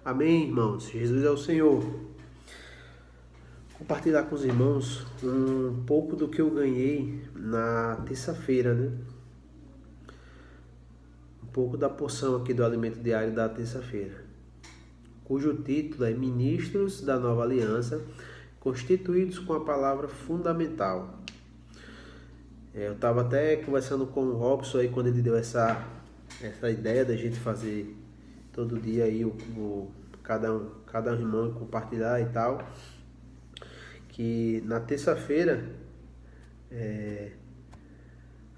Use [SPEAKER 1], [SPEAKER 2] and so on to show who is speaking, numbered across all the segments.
[SPEAKER 1] Amém, irmãos? Jesus é o Senhor. Compartilhar com os irmãos um pouco do que eu ganhei na terça-feira, né? Um pouco da porção aqui do alimento diário da terça-feira, cujo título é Ministros da Nova Aliança, constituídos com a palavra fundamental. Eu estava até conversando com o Robson aí quando ele deu essa ideia da gente fazer todo dia aí cada irmão compartilhar e tal, que na terça-feira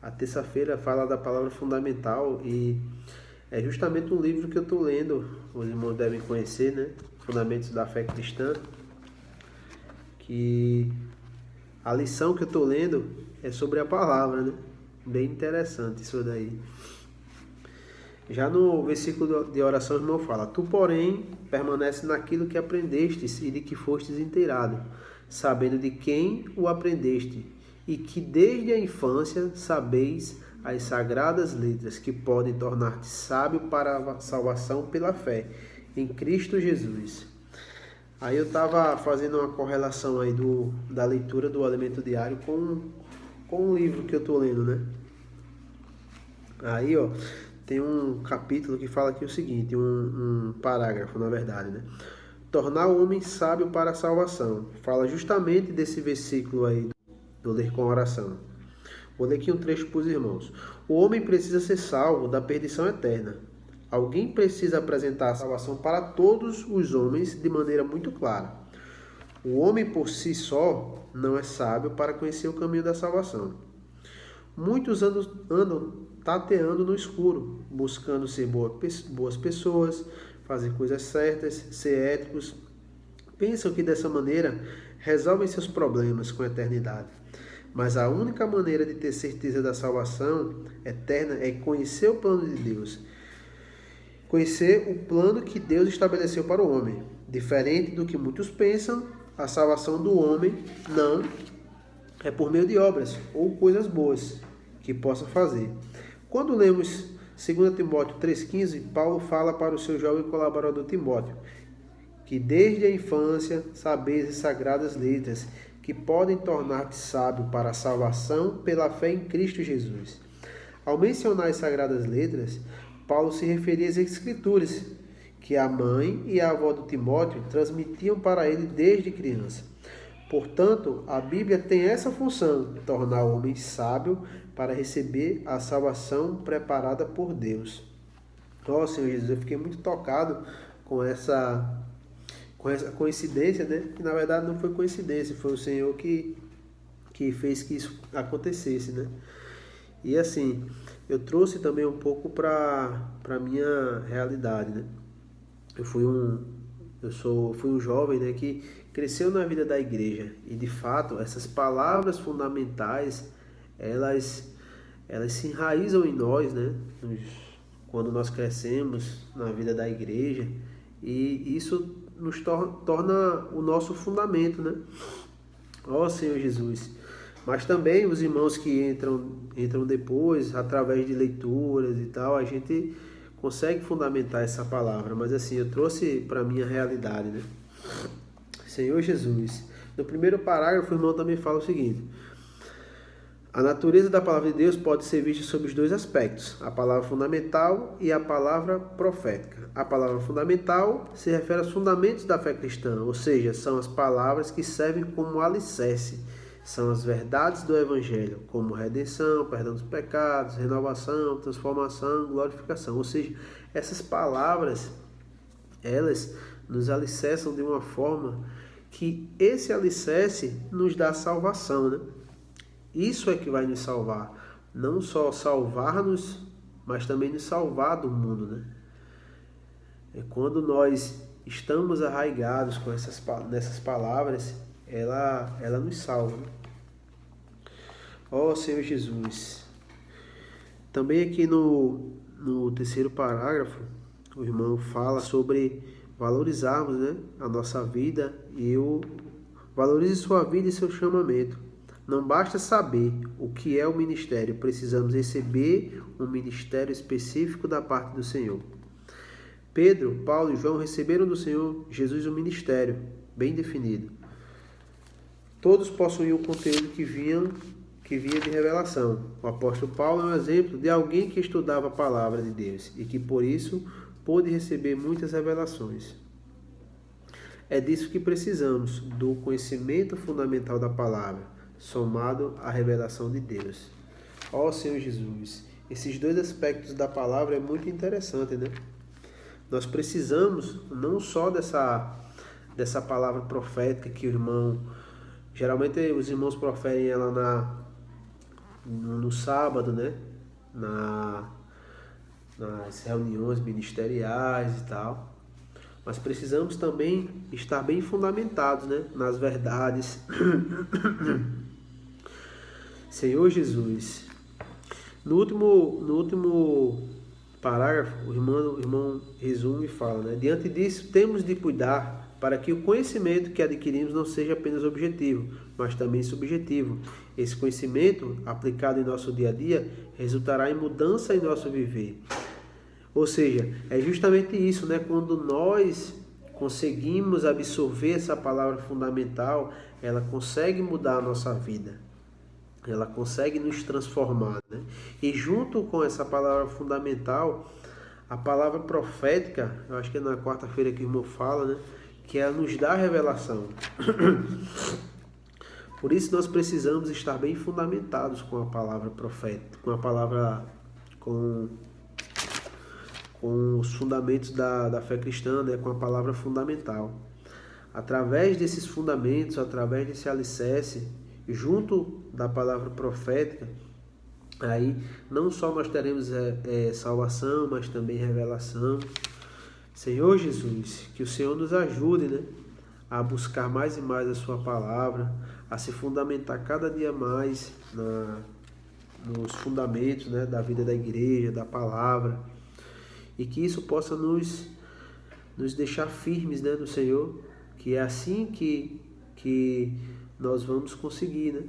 [SPEAKER 1] a terça-feira fala da palavra fundamental e é justamente um livro que eu estou lendo, os irmãos devem conhecer, né? Fundamentos da Fé Cristã, que a lição que eu estou lendo é sobre a palavra, né? Bem interessante isso daí. Já no versículo de oração, o irmão fala: Tu, porém, permanece naquilo que aprendestes e de que fostes inteirado, sabendo de quem o aprendeste, e que desde a infância sabeis as sagradas letras, que podem tornar-te sábio para a salvação pela fé em Cristo Jesus. Aí eu estava fazendo uma correlação aí da leitura do alimento diário com um livro que eu estou lendo, né? Aí, ó, tem um capítulo que fala aqui o seguinte, um parágrafo, na verdade, né? Tornar o homem sábio para a salvação. Fala justamente desse versículo aí do ler com oração. Vou ler aqui um trecho para os irmãos. O homem precisa ser salvo da perdição eterna. Alguém precisa apresentar a salvação para todos os homens de maneira muito clara. O homem por si só não é sábio para conhecer o caminho da salvação. Muitos andam tateando no escuro, buscando ser boas pessoas, fazer coisas certas, ser éticos. Pensam que dessa maneira resolvem seus problemas com a eternidade. Mas a única maneira de ter certeza da salvação eterna é conhecer o plano de Deus. Conhecer o plano que Deus estabeleceu para o homem. Diferente do que muitos pensam, a salvação do homem não é por meio de obras ou coisas boas que possa fazer. Quando lemos 2 Timóteo 3,15, Paulo fala para o seu jovem colaborador Timóteo, que desde a infância sabeis as sagradas letras, que podem tornar-te sábio para a salvação pela fé em Cristo Jesus. Ao mencionar as sagradas letras, Paulo se referia às Escrituras, que a mãe e a avó do Timóteo transmitiam para ele desde criança. Portanto, a Bíblia tem essa função, tornar o homem sábio para receber a salvação preparada por Deus. Ó Senhor Jesus, eu fiquei muito tocado com essa coincidência, né? Que na verdade não foi coincidência, foi o Senhor que fez que isso acontecesse, né? E assim, eu trouxe também um pouco para a minha realidade, né? Eu fui um jovem, né, que cresceu na vida da igreja e de fato essas palavras fundamentais elas se enraizam em nós, né, quando nós crescemos na vida da igreja, e isso nos torna o nosso fundamento, né? Ó Senhor Jesus. Mas também os irmãos que entram depois, através de leituras e tal, a gente consegue fundamentar essa palavra. Mas assim, eu trouxe para a minha realidade, né? Senhor Jesus. No primeiro parágrafo, o irmão também fala o seguinte: a natureza da palavra de Deus pode ser vista sob os dois aspectos, a palavra fundamental e a palavra profética. A palavra fundamental se refere aos fundamentos da fé cristã, ou seja, são as palavras que servem como alicerce. São as verdades do Evangelho, como redenção, perdão dos pecados, renovação, transformação, glorificação. Ou seja, essas palavras, elas nos alicerçam de uma forma que esse alicerce nos dá salvação, né? Isso é que vai nos salvar. Não só salvar-nos, mas também nos salvar do mundo, né? É quando nós estamos arraigados nessas palavras, ela nos salva. Ó Senhor Jesus. Também aqui no terceiro parágrafo, o irmão fala sobre valorizarmos, né, a nossa vida e valorize sua vida e seu chamamento. Não basta saber o que é o ministério, precisamos receber um ministério específico da parte do Senhor. Pedro, Paulo e João receberam do Senhor Jesus um ministério bem definido. Todos possuíam o conteúdo que vinha de revelação. O apóstolo Paulo é um exemplo de alguém que estudava a palavra de Deus e que por isso pôde receber muitas revelações. É disso que precisamos, do conhecimento fundamental da palavra, somado à revelação de Deus. Ó Senhor Jesus, esses dois aspectos da palavra é muito interessante, né? Nós precisamos não só dessa palavra profética que o irmão... Geralmente os irmãos proferem ela no sábado, né? Nas reuniões ministeriais e tal. Mas precisamos também estar bem fundamentados, né? Nas verdades. Senhor Jesus. No último parágrafo, o irmão resume e fala, né? Diante disso, temos de cuidar para que o conhecimento que adquirimos não seja apenas objetivo, mas também subjetivo. Esse conhecimento, aplicado em nosso dia a dia, resultará em mudança em nosso viver. Ou seja, é justamente isso, né? Quando nós conseguimos absorver essa palavra fundamental, ela consegue mudar a nossa vida. Ela consegue nos transformar, né? E junto com essa palavra fundamental, a palavra profética, eu acho que é na quarta-feira que o irmão fala, né? Que ela nos dá a revelação. Por isso nós precisamos estar bem fundamentados com a palavra profética, com os fundamentos da fé cristã, né? Com a palavra fundamental. Através desses fundamentos, através desse alicerce, junto da palavra profética, aí não só nós teremos salvação, mas também revelação. Senhor Jesus, que o Senhor nos ajude, né, a buscar mais e mais a sua palavra, a se fundamentar cada dia mais nos fundamentos, né, da vida da igreja, da palavra, e que isso possa nos deixar firmes, né, no Senhor, que é assim que nós vamos conseguir, né,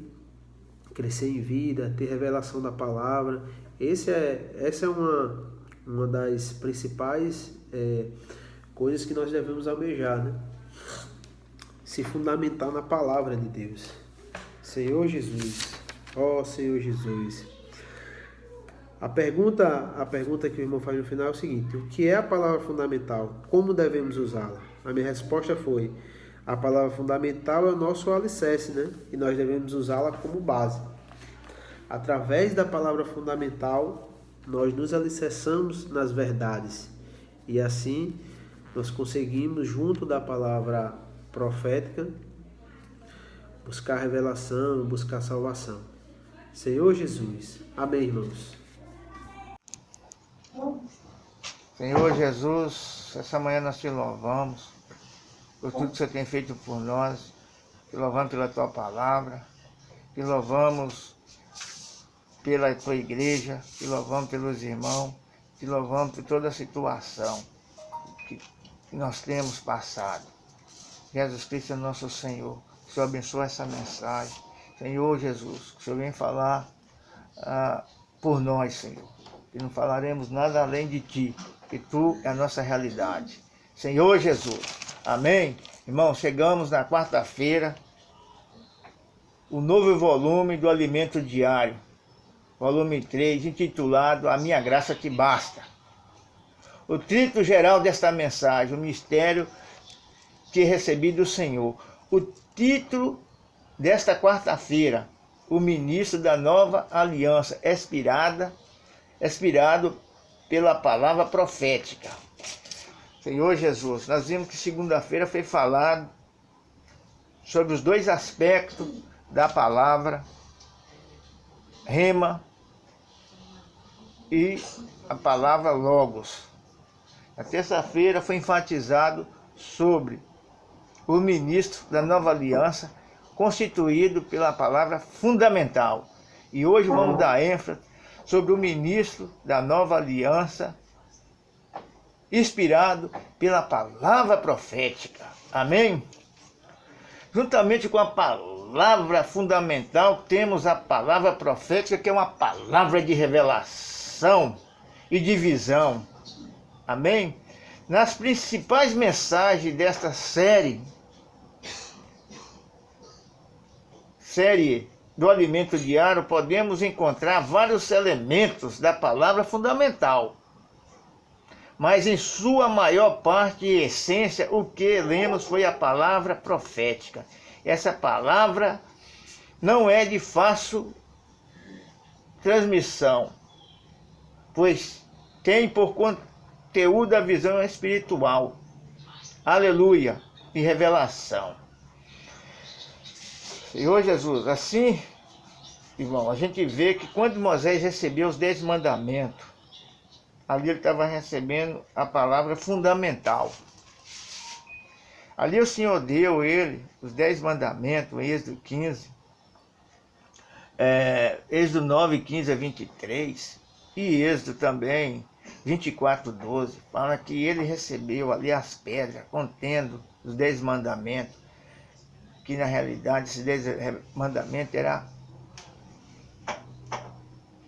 [SPEAKER 1] crescer em vida, ter revelação da palavra. Essa é uma das principais coisas que nós devemos almejar, né? Se fundamentar na palavra de Deus. Senhor Jesus, ó Senhor Jesus. A pergunta que o irmão faz no final é o seguinte: o que é a palavra fundamental? Como devemos usá-la? A minha resposta foi: a palavra fundamental é o nosso alicerce, né? E nós devemos usá-la como base. Através da palavra fundamental, nós nos alicerçamos nas verdades. E assim, nós conseguimos, junto da palavra profética, buscar revelação, buscar salvação. Senhor Jesus. Amém, irmãos.
[SPEAKER 2] Senhor Jesus, essa manhã nós te louvamos por tudo que você tem feito por nós. Te louvamos pela tua palavra. Te louvamos pela tua igreja. Te louvamos pelos irmãos. Te louvamos por toda a situação que nós temos passado. Jesus Cristo é nosso Senhor. Que o Senhor abençoe essa mensagem. Senhor Jesus, que o Senhor vem falar por nós, Senhor. Que não falaremos nada além de Ti, que Tu é a nossa realidade. Senhor Jesus, amém? Irmão, chegamos na quarta-feira, o novo volume do Alimento Diário, volume 3, intitulado A Minha Graça Te Basta. O título geral desta mensagem: o mistério que recebi do Senhor. O título desta quarta-feira: o ministro da nova aliança, expirado pela palavra profética. Senhor Jesus, nós vimos que segunda-feira foi falado sobre os dois aspectos da palavra rema e a palavra logos. Na terça-feira foi enfatizado sobre o ministro da nova aliança, constituído pela palavra fundamental. E hoje vamos dar ênfase sobre o ministro da nova aliança, inspirado pela palavra profética. Amém? Juntamente com a palavra fundamental, temos a palavra profética, que é uma palavra de revelação e de visão. Amém? Nas principais mensagens desta série do alimento diário, podemos encontrar vários elementos da palavra fundamental. Mas em sua maior parte e essência, o que lemos foi a palavra profética. Essa palavra não é de fácil transmissão, pois tem por conteúdo a visão espiritual, aleluia, e revelação. Senhor Jesus, assim, irmão, a gente vê que quando Moisés recebeu os 10 mandamentos, ali ele estava recebendo a palavra fundamental. Ali o Senhor deu ele os 10 mandamentos, Êxodo 15, Êxodo 9, 15 a 23, e Êxodo também, 24, 12, fala que ele recebeu ali as pedras contendo os 10 mandamentos, que na realidade esses 10 mandamentos era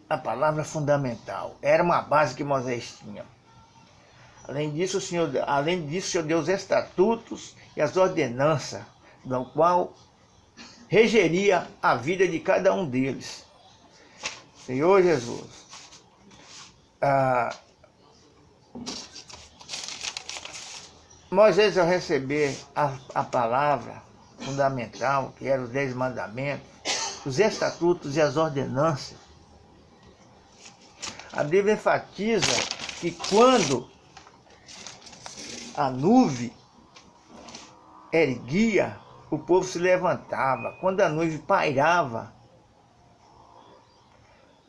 [SPEAKER 2] a palavra fundamental, era uma base que Moisés tinha. Além disso, o Senhor deu os estatutos e as ordenanças, do qual regeria a vida de cada um deles. Senhor Jesus, Moisés, ao receber a palavra fundamental, que eram os 10 mandamentos, os estatutos e as ordenanças, a Bíblia enfatiza que quando a nuvem erguia, o povo se levantava. Quando a nuvem pairava,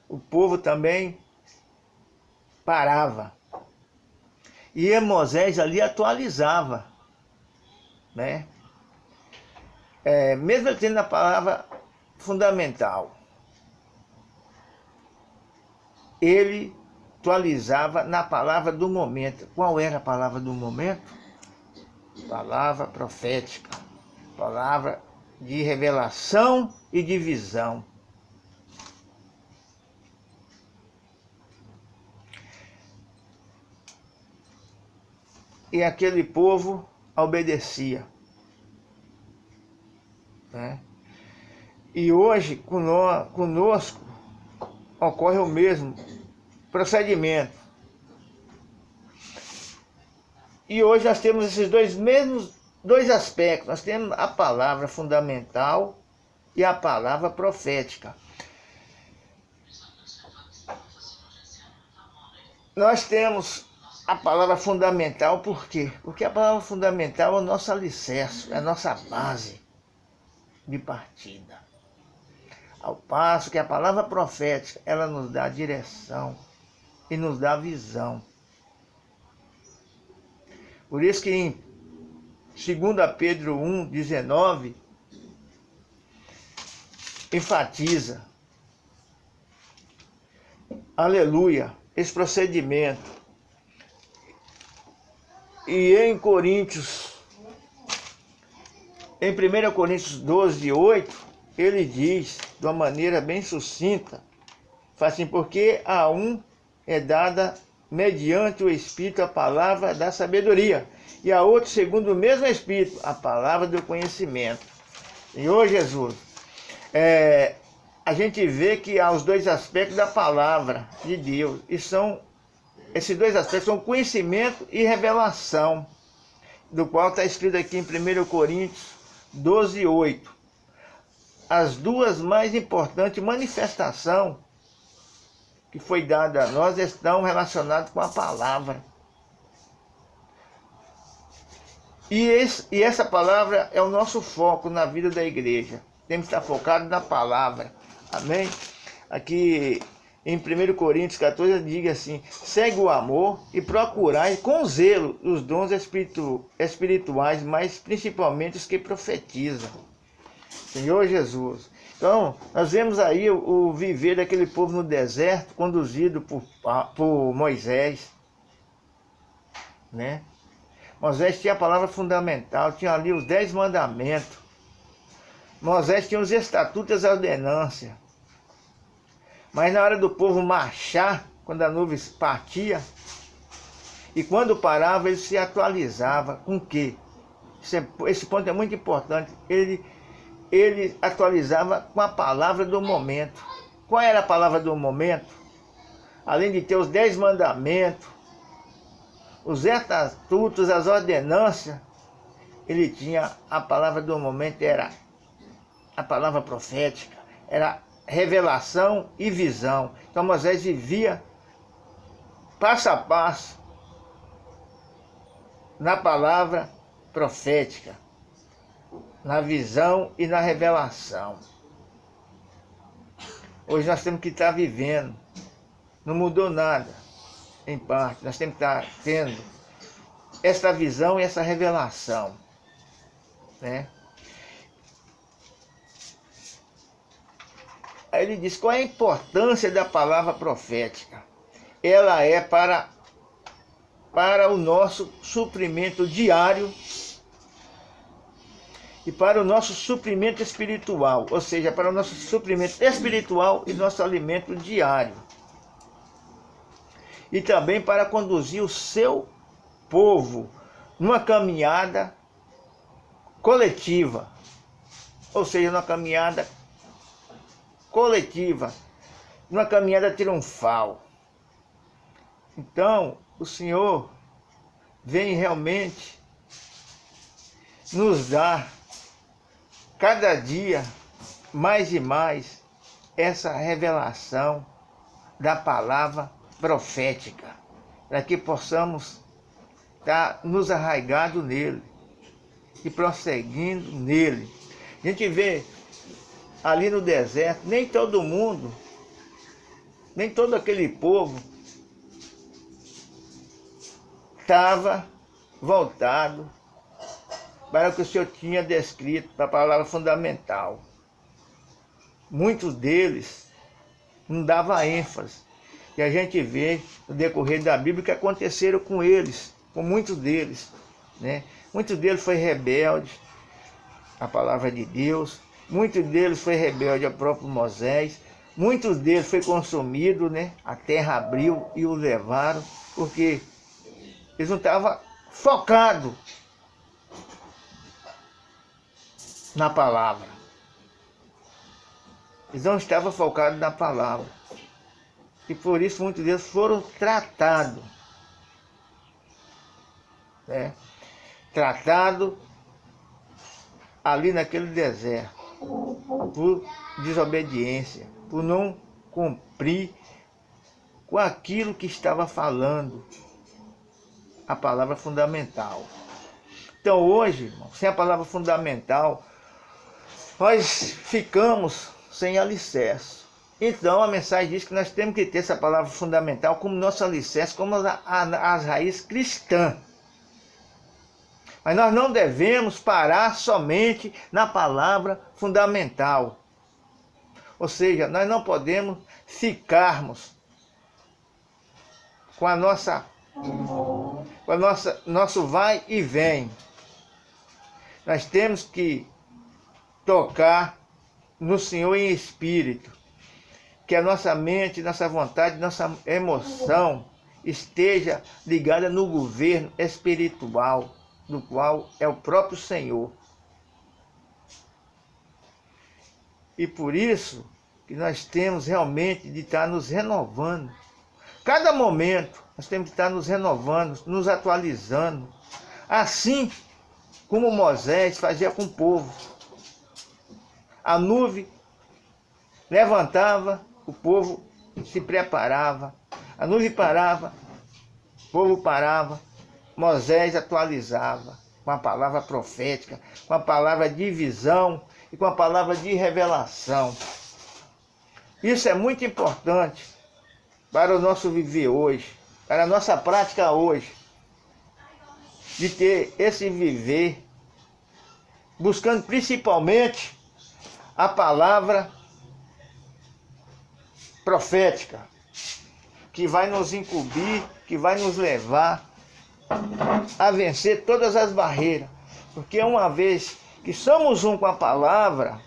[SPEAKER 2] o povo também parava. E Moisés ali atualizava, né? Mesmo ele tendo a palavra fundamental, ele atualizava na palavra do momento. Qual era a palavra do momento? Palavra profética, palavra de revelação e de visão. E aquele povo obedecia, né? E hoje conosco ocorre o mesmo procedimento. E hoje nós temos esses dois aspectos. Nós temos a palavra fundamental e a palavra profética. Nós temos a palavra fundamental, por quê? Porque a palavra fundamental é o nosso alicerce, é a nossa base de partida. Ao passo que a palavra profética, ela nos dá direção e nos dá visão. Por isso que em 2 Pedro 1, 19, enfatiza, aleluia, esse procedimento. E em 1 Coríntios 12, 8, ele diz, de uma maneira bem sucinta, fala assim: porque a um é dada mediante o Espírito a palavra da sabedoria, e a outro, segundo o mesmo Espírito, a palavra do conhecimento. Senhor Jesus, a gente vê que há os dois aspectos da palavra de Deus, e esses dois aspectos são conhecimento e revelação, do qual está escrito aqui em 1 Coríntios 12, 8. As duas mais importantes manifestações que foi dada a nós estão relacionadas com a palavra. E essa palavra é o nosso foco na vida da igreja. Temos que estar focados na palavra. Amém? Aqui em 1 Coríntios 14 diz assim: segue o amor e procurai com zelo os dons espirituais, mas principalmente os que profetizam. Senhor Jesus. Então, nós vemos aí o viver daquele povo no deserto, conduzido por Moisés, né? Moisés tinha a palavra fundamental, tinha ali os 10 mandamentos. Moisés tinha os estatutos e as ordenanças. Mas na hora do povo marchar, quando a nuvem partia, E quando parava, ele se atualizava com o quê? Esse ponto é muito importante. Ele atualizava com a palavra do momento. Qual era a palavra do momento? Além de ter os 10 mandamentos, os estatutos, as ordenanças, ele tinha a palavra do momento, era a palavra profética, era revelação e visão. Então Moisés vivia passo a passo na palavra profética, na visão e na revelação. Hoje nós temos que estar vivendo, não mudou nada, em parte, nós temos que estar tendo essa visão e essa revelação, né? Aí ele diz, qual é a importância da palavra profética? Ela é para o nosso suprimento diário e para o nosso suprimento espiritual, ou seja, para o nosso suprimento espiritual e nosso alimento diário. E também para conduzir o seu povo numa caminhada coletiva, ou seja, numa caminhada coletiva, numa caminhada triunfal. Então, o Senhor vem realmente nos dar cada dia mais e mais essa revelação da palavra profética, para que possamos estar nos arraigando nele e prosseguindo nele. A gente vê ali no deserto, nem todo mundo, nem todo aquele povo estava voltado para o que o Senhor tinha descrito, para a palavra fundamental. Muitos deles não davam ênfase. E a gente vê no decorrer da Bíblia o que aconteceram com eles, com muitos deles, né? Muitos deles foram rebeldes à palavra de Deus, muitos deles foram rebeldes ao próprio Moisés, muitos deles foram consumidos, né? A terra abriu e o levaram, porque eles não estavam focados na palavra. Eles não estavam focados na palavra. E por isso muitos deles foram tratados. Né? Tratados ali naquele deserto. Por desobediência. Por não cumprir com aquilo que estava falando. A palavra fundamental. Então hoje, irmão, sem a palavra fundamental, nós ficamos sem alicerce. Então a mensagem diz que nós temos que ter essa palavra fundamental como nosso alicerce, como as raízes cristãs. Mas nós não devemos parar somente na palavra fundamental. Ou seja, nós não podemos ficarmos com nosso vai e vem. Nós temos que tocar no Senhor em espírito, que a nossa mente, nossa vontade, nossa emoção esteja ligada no governo espiritual, do qual é o próprio Senhor. E por isso que nós temos realmente de estar nos renovando. Cada momento nós temos que estar nos renovando, nos atualizando, assim como Moisés fazia com o povo. A nuvem levantava, o povo se preparava. A nuvem parava, o povo parava. Moisés atualizava com a palavra profética, com a palavra de visão e com a palavra de revelação. Isso é muito importante para o nosso viver hoje, para a nossa prática hoje, de ter esse viver, buscando principalmente a palavra profética, que vai nos incumbir, que vai nos levar a vencer todas as barreiras. Porque uma vez que somos um com a palavra,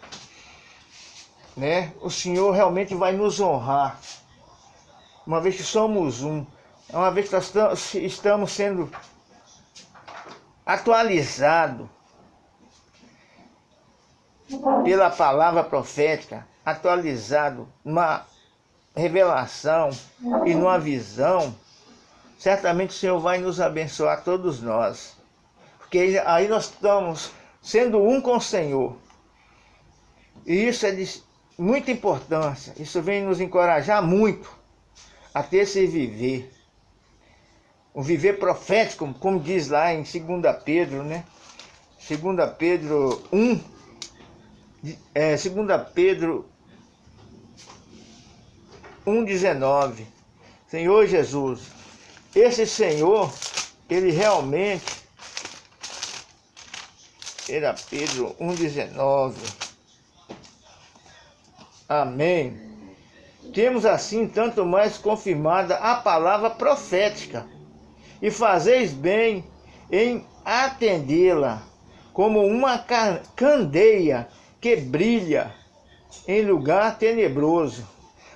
[SPEAKER 2] né, o Senhor realmente vai nos honrar. Uma vez que somos um uma vez que nós estamos sendo atualizados pela palavra profética, atualizado numa revelação e numa visão, certamente o Senhor vai nos abençoar todos nós. Porque aí nós estamos sendo um com o Senhor. E isso é de muita importância. Isso vem nos encorajar muito a ter esse viver. O viver profético, como diz lá em 2 Pedro, né? 2 Pedro 1, 2 Pedro 1,19. Senhor Jesus, esse Senhor, ele realmente, era Pedro 1,19. Amém. Temos assim tanto mais confirmada a palavra profética, e fazeis bem em atendê-la, como uma candeia que brilha em lugar tenebroso.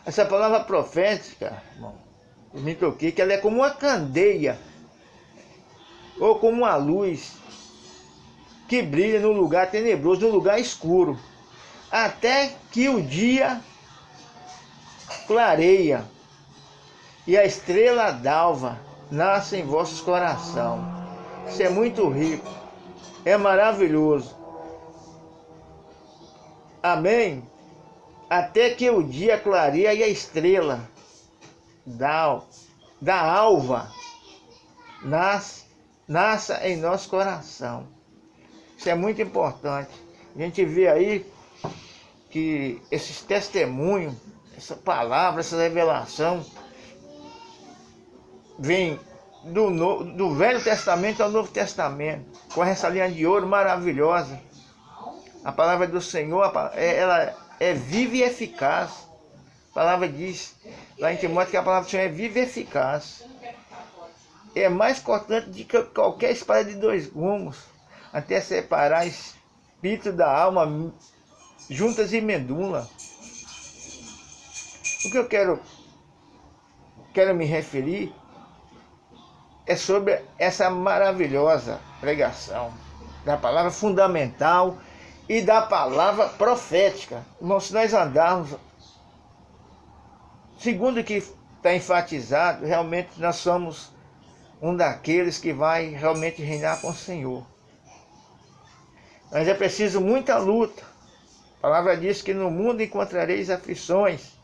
[SPEAKER 2] Essa palavra profética, irmão, eu me toquei que ela é como uma candeia, ou como uma luz que brilha no lugar tenebroso, no lugar escuro, até que o dia clareia e a estrela d'alva nasce em vossos corações. Isso é muito rico, é maravilhoso. Amém? Até que o dia clareia e a estrela da alva nasça em nosso coração. Isso é muito importante. A gente vê aí que esses testemunhos, essa palavra, essa revelação, vem do Velho Testamento ao Novo Testamento, com essa linha de ouro maravilhosa. A palavra do Senhor, ela é viva e eficaz. A palavra diz lá em Timóteo que a palavra do Senhor é viva e eficaz. É mais cortante do que qualquer espada de 2 gumes, até separar espírito da alma, juntas e medula. O que eu quero me referir é sobre essa maravilhosa pregação da palavra fundamental e da palavra profética. Irmão, se nós andarmos segundo o que está enfatizado, realmente nós somos um daqueles que vai realmente reinar com o Senhor. Mas é preciso muita luta. A palavra diz que no mundo encontrareis aflições.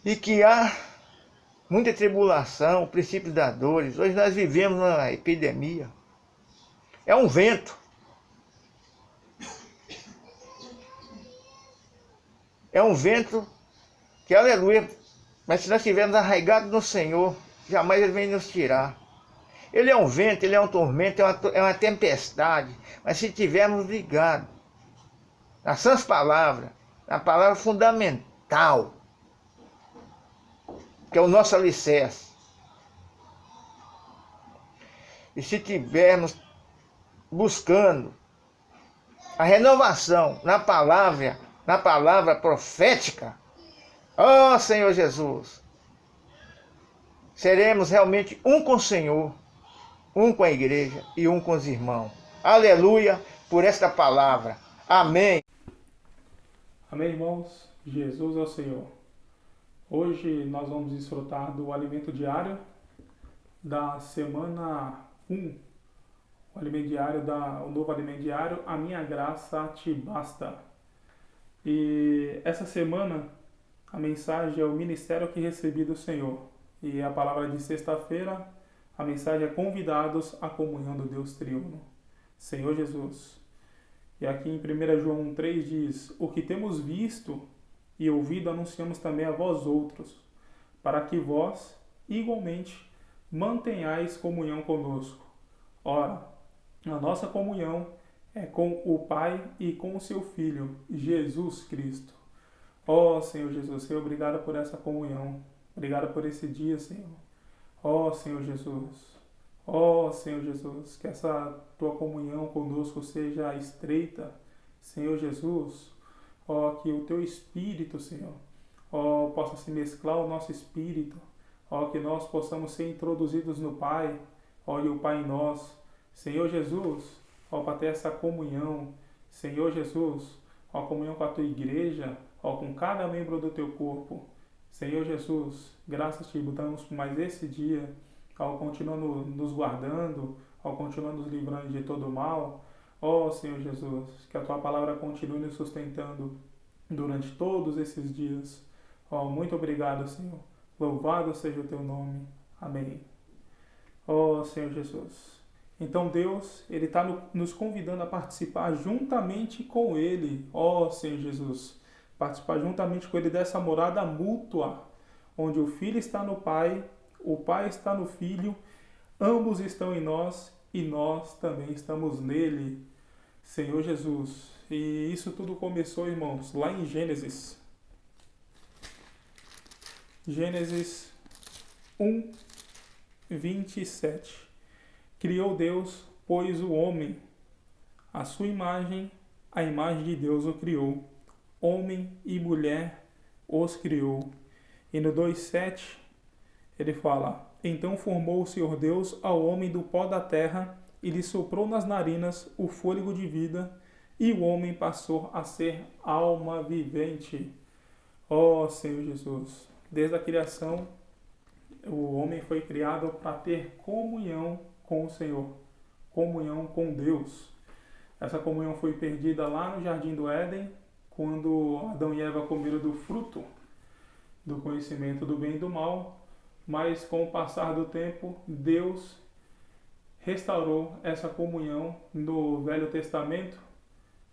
[SPEAKER 2] E que há muita tribulação, o princípio das dores. Hoje nós vivemos uma epidemia. É um vento. É um vento que, aleluia, mas se nós estivermos arraigados no Senhor, jamais Ele vem nos tirar. Ele é um vento, ele é um tormento, é uma tempestade. Mas se estivermos ligados nas suas palavras, na palavra fundamental, que é o nosso alicerce, e se estivermos buscando a renovação na palavra profética, ó Senhor Jesus, seremos realmente um com o Senhor, um com a igreja e um com os irmãos. Aleluia por esta palavra. Amém.
[SPEAKER 3] Amém, irmãos. Jesus é o Senhor. Hoje nós vamos desfrutar do alimento diário da semana 1. O novo alimento diário, a minha graça te basta. E essa semana a mensagem é o ministério que recebi do Senhor. E a palavra de sexta-feira, a mensagem é convidados à comunhão do Deus triuno, Senhor Jesus. E aqui em 1 João 3 diz: o que temos visto e ouvido anunciamos também a vós outros, para que vós, igualmente, mantenhais comunhão conosco. Ora, a nossa comunhão é com o Pai e com o seu Filho, Jesus Cristo. Ó Senhor Jesus, Senhor, obrigado por essa comunhão. Obrigado por esse dia, Senhor. Ó Senhor Jesus. Ó Senhor Jesus, que essa tua comunhão conosco seja estreita, Senhor Jesus. Ó, que o teu Espírito, Senhor, ó, possa se mesclar o nosso espírito, ó, que nós possamos ser introduzidos no Pai, ó, e o Pai em nós. Senhor Jesus, ó, para ter essa comunhão, Senhor Jesus, ó, comunhão com a tua igreja, ó, com cada membro do teu corpo. Senhor Jesus, graças te damos por mais esse dia, ó, continua nos guardando, ó, continua nos livrando de todo mal. Ó, Senhor Jesus, que a tua palavra continue nos sustentando durante todos esses dias. Ó, muito obrigado, Senhor. Louvado seja o teu nome. Amém. Ó, Senhor Jesus. Então Deus, Ele está nos convidando a participar juntamente com Ele. Ó, Senhor Jesus. Participar juntamente com Ele dessa morada mútua, onde o Filho está no Pai, o Pai está no Filho, ambos estão em nós e nós também estamos nele. Senhor Jesus. E isso tudo começou, irmãos, lá em Gênesis. Gênesis 1, 27. Criou Deus, pois o homem, a sua imagem, a imagem de Deus o criou. Homem e mulher os criou. E no 2,7 ele fala: então formou o Senhor Deus ao homem do pó da terra e lhe soprou nas narinas o fôlego de vida, e o homem passou a ser alma vivente. Ó Senhor Jesus, desde a criação, o homem foi criado para ter comunhão com o Senhor, comunhão com Deus. Essa comunhão foi perdida lá no Jardim do Éden, quando Adão e Eva comeram do fruto do conhecimento do bem e do mal, mas com o passar do tempo, Deus restaurou essa comunhão. No Velho Testamento,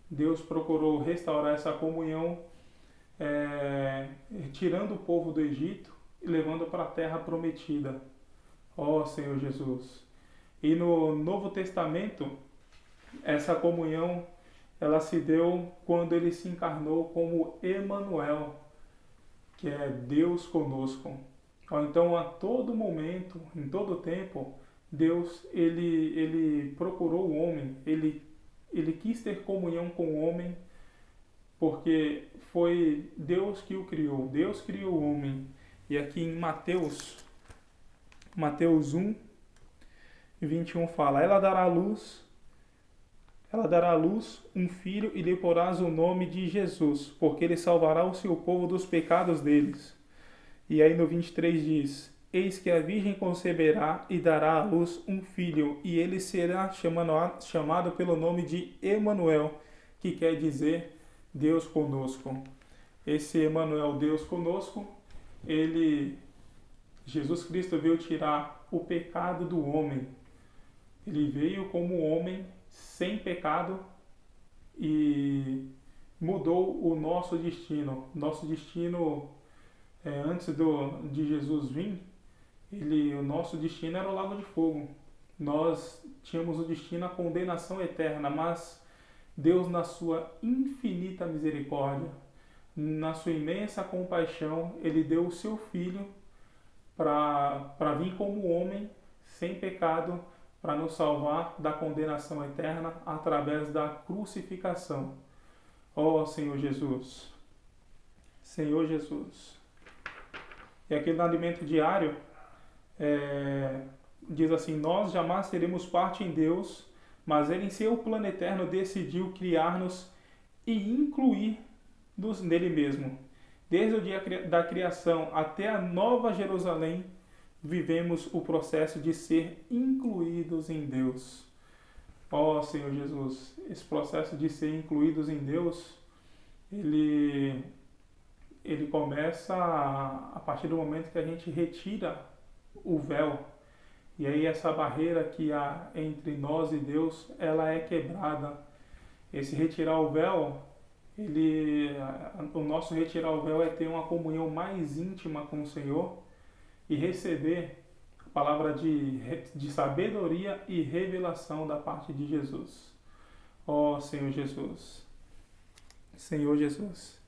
[SPEAKER 3] Deus procurou restaurar essa comunhão, tirando o povo do Egito e levando para a terra prometida. Ó Senhor Jesus. E no Novo Testamento, essa comunhão ela se deu quando ele se encarnou como Emanuel, que é Deus conosco. Então, a todo momento, em todo tempo, Deus ele procurou o homem, ele quis ter comunhão com o homem, porque foi Deus que o criou, Deus criou o homem. E aqui em Mateus 1, 21 fala: ela dará à luz um filho e lhe porás o nome de Jesus, porque ele salvará o seu povo dos pecados deles. E aí no 23 diz: eis que a virgem conceberá e dará à luz um filho, e ele será chamado pelo nome de Emanuel, que quer dizer Deus conosco. Esse Emanuel, Deus conosco, Jesus Cristo veio tirar o pecado do homem. Ele veio como homem sem pecado e mudou o nosso destino. Nosso destino, antes de Jesus vir, o nosso destino era o lago de fogo. Nós tínhamos o destino à condenação eterna, mas Deus, na sua infinita misericórdia, na sua imensa compaixão, Ele deu o seu Filho para vir como homem, sem pecado, para nos salvar da condenação eterna através da crucificação. Ó Senhor Jesus. Senhor Jesus. E aqui no alimento diário, diz assim: nós jamais teremos parte em Deus, mas Ele em seu plano eterno decidiu criar-nos e incluir-nos nele mesmo. Desde o dia da criação até a Nova Jerusalém, vivemos o processo de ser incluídos em Deus. Ó Senhor Jesus, esse processo de ser incluídos em Deus, ele começa a partir do momento que a gente retira o véu. E aí essa barreira que há entre nós e Deus, ela é quebrada. Esse retirar o véu, o nosso retirar o véu é ter uma comunhão mais íntima com o Senhor e receber a palavra de sabedoria e revelação da parte de Jesus. Ó Senhor Jesus. Senhor Jesus.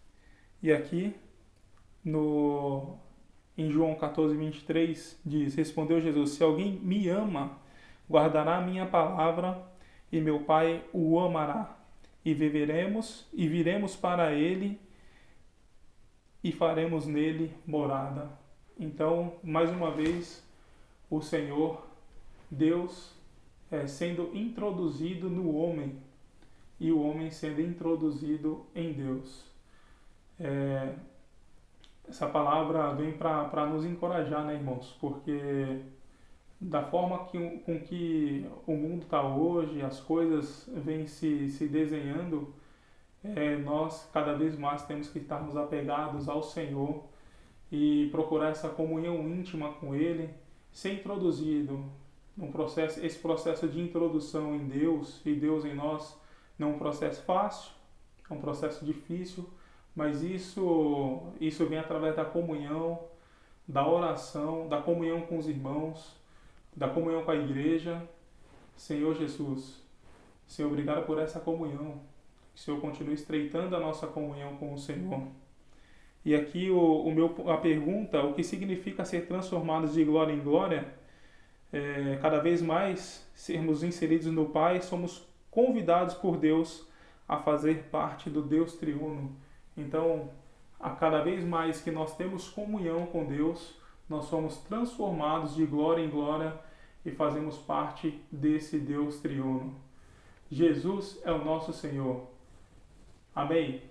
[SPEAKER 3] E aqui, em João 14, 23, diz: respondeu Jesus: se alguém me ama, guardará a minha palavra, e meu Pai o amará, e viremos para ele, e faremos nele morada. Então, mais uma vez, o Senhor, Deus, sendo introduzido no homem e o homem sendo introduzido em Deus. Essa palavra vem para nos encorajar, né, irmãos? Porque da forma com que o mundo está hoje, as coisas vêm se desenhando, nós cada vez mais temos que estarmos apegados ao Senhor e procurar essa comunhão íntima com Ele, ser introduzido num processo. Esse processo de introdução em Deus e Deus em nós não é um processo fácil, é um processo difícil, mas isso vem através da comunhão, da oração, da comunhão com os irmãos, da comunhão com a igreja. Senhor Jesus, Senhor, obrigado por essa comunhão. Que o Senhor continue estreitando a nossa comunhão com o Senhor. E aqui a pergunta, o que significa ser transformados de glória em glória? Cada vez mais sermos inseridos no Pai, somos convidados por Deus a fazer parte do Deus triuno. Então, a cada vez mais que nós temos comunhão com Deus, nós somos transformados de glória em glória e fazemos parte desse Deus triuno. Jesus é o nosso Senhor. Amém.